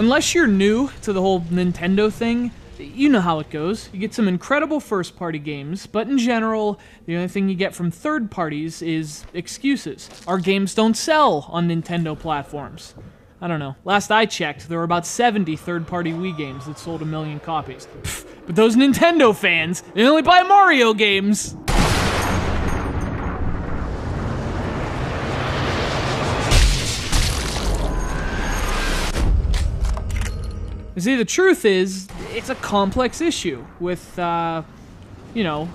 unless you're new to the whole Nintendo thing, you know how it goes. You get some incredible first-party games, but in general, the only thing you get from third parties is excuses. Our games don't sell on Nintendo platforms. I don't know. Last I checked, there were about 70 third-party Wii games that sold 1 million copies. Pfft, but those Nintendo fans, they only buy Mario games! You see, the truth is, it's a complex issue with, you know,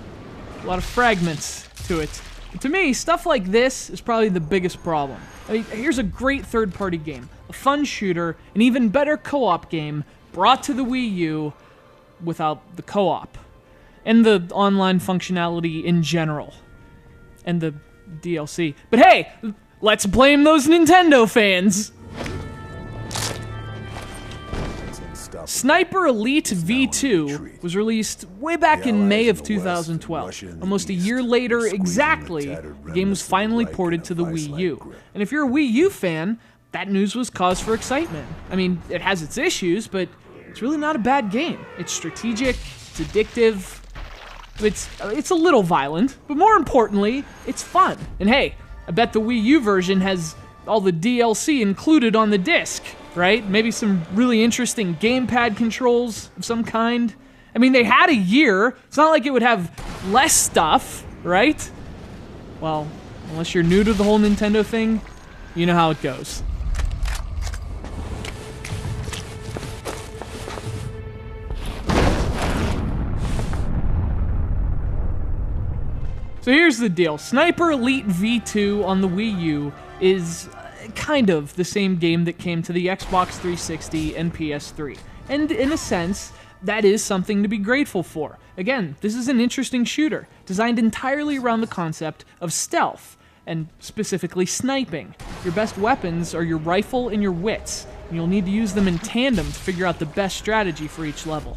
a lot of fragments to it. And to me, stuff like this is probably the biggest problem. I mean, here's a great third-party game, a fun shooter, an even better co-op game brought to the Wii U without the co-op, and the online functionality in general, and the DLC. But hey, let's blame those Nintendo fans! Sniper Elite V2 was released way back in May of 2012. Almost a year later exactly, the game was finally ported to the Wii U. And if you're a Wii U fan, that news was cause for excitement. I mean, it has its issues, but it's really not a bad game. It's strategic, it's addictive, it's a little violent, but more importantly, it's fun. And hey, I bet the Wii U version has all the DLC included on the disc. Right? Maybe some really interesting gamepad controls of some kind. I mean, they had a year. It's not like it would have less stuff, right? Well, unless you're new to the whole Nintendo thing, you know how it goes. So here's the deal. Sniper Elite V2 on the Wii U is kind of the same game that came to the Xbox 360 and PS3. And in a sense, that is something to be grateful for. Again, this is an interesting shooter, designed entirely around the concept of stealth, and specifically sniping. Your best weapons are your rifle and your wits, and you'll need to use them in tandem to figure out the best strategy for each level.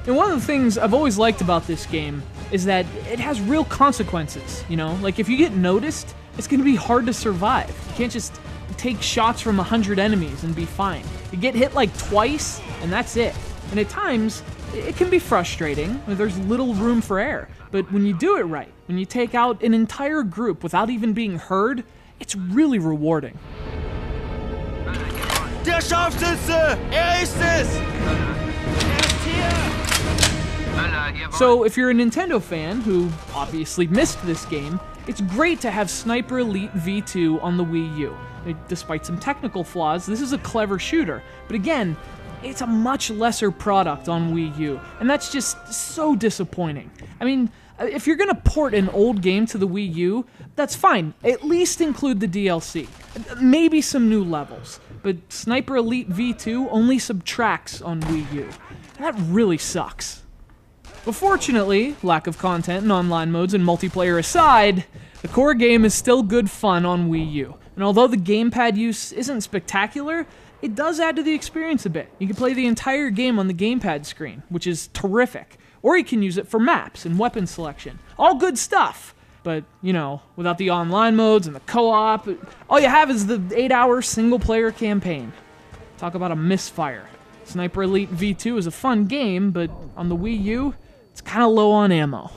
And one of the things I've always liked about this game is that it has real consequences, you know? Like, if you get noticed, it's gonna be hard to survive. You can't just take shots from 100 enemies and be fine. You get hit like twice, and that's it. And at times, it can be frustrating. There's little room for error. But when you do it right, when you take out an entire group without even being heard, it's really rewarding. Der Scharfschütze! Ist es! Ist hier! So, if you're a Nintendo fan who obviously missed this game, it's great to have Sniper Elite V2 on the Wii U. Despite some technical flaws, this is a clever shooter, but again, it's a much lesser product on Wii U, and that's just so disappointing. I mean, if you're gonna port an old game to the Wii U, that's fine. At least include the DLC. Maybe some new levels, but Sniper Elite V2 only subtracts on Wii U. That really sucks. But fortunately, lack of content and online modes and multiplayer aside, the core game is still good fun on Wii U. And although the gamepad use isn't spectacular, it does add to the experience a bit. You can play the entire game on the gamepad screen, which is terrific. Or you can use it for maps and weapon selection. All good stuff. But, you know, without the online modes and the co-op, all you have is the 8-hour single-player campaign. Talk about a misfire. Sniper Elite V2 is a fun game, but on the Wii U, it's kind of low on ammo.